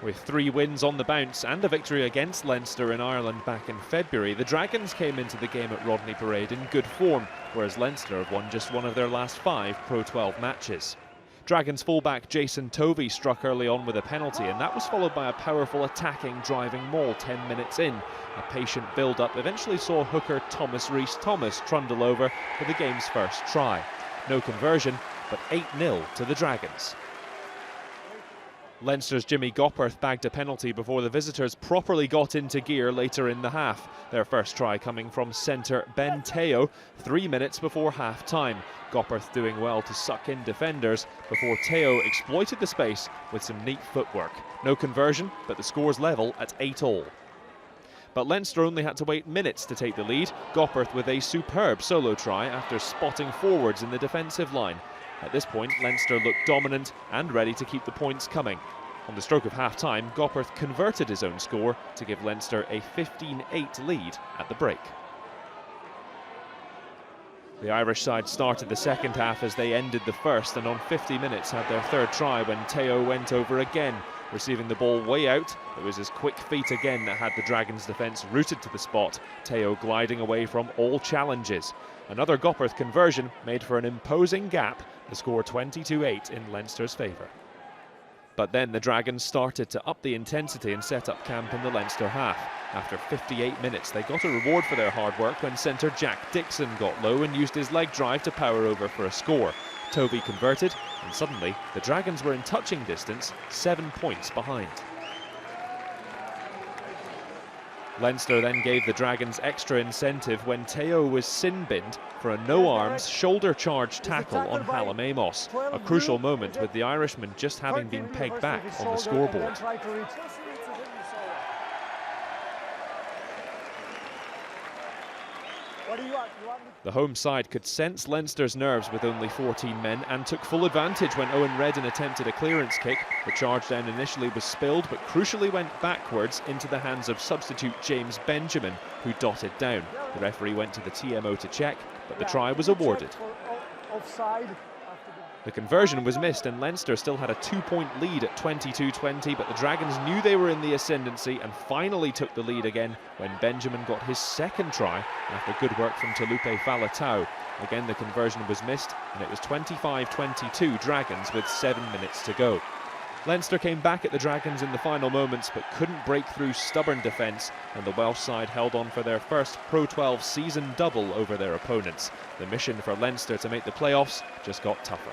With 3 wins on the bounce and a victory against Leinster in Ireland back in February, the Dragons came into the game at Rodney Parade in good form, whereas Leinster have won just one of their last 5 Pro12 matches. Dragons fullback Jason Tovey struck early on with a penalty, and that was followed by a powerful attacking driving maul 10 minutes in. A patient build-up eventually saw hooker Thomas Rees-Thomas trundle over for the game's first try. No conversion, but 8-0 to the Dragons. Leinster's Jimmy Gopperth bagged a penalty before the visitors properly got into gear later in the half. Their first try coming from centre Ben Teo 3 minutes before half-time. Gopperth doing well to suck in defenders before Teo exploited the space with some neat footwork. No conversion, but the score's level at 8-all. But Leinster only had to wait minutes to take the lead, Gopperth with a superb solo try after spotting forwards in the defensive line. At this point, Leinster looked dominant and ready to keep the points coming. On the stroke of half-time, Gopperth converted his own score to give Leinster a 15-8 lead at the break. The Irish side started the second half as they ended the first, and on 50 minutes had their third try when Teo went over again. Receiving the ball way out, it was his quick feet again that had the Dragons' defence rooted to the spot, Teo gliding away from all challenges. Another Gopperth conversion made for an imposing gap, the score 22-8 in Leinster's favour. But then the Dragons started to up the intensity and set up camp in the Leinster half. After 58 minutes, they got a reward for their hard work when centre Jack Dixon got low and used his leg drive to power over for a score. Tovey converted, and suddenly the Dragons were in touching distance, 7 points behind. Leinster then gave the Dragons extra incentive when Teo was sin-binned for a no-arms, shoulder-charge tackle on Hallam Amos, a crucial moment with the Irishman just having been pegged back on the scoreboard. The home side could sense Leinster's nerves with only 14 men and took full advantage when Owen Redden attempted a clearance kick. The charge down initially was spilled but crucially went backwards into the hands of substitute James Benjamin, who dotted down. The referee went to the TMO to check, but the try was awarded. The conversion was missed and Leinster still had a 2-point lead at 22-20, but the Dragons knew they were in the ascendancy and finally took the lead again when Benjamin got his second try after good work from Talupe Faletau. Again, the conversion was missed and it was 25-22 Dragons with 7 minutes to go. Leinster came back at the Dragons in the final moments but couldn't break through stubborn defence, and the Welsh side held on for their first Pro12 season double over their opponents. The mission for Leinster to make the playoffs just got tougher.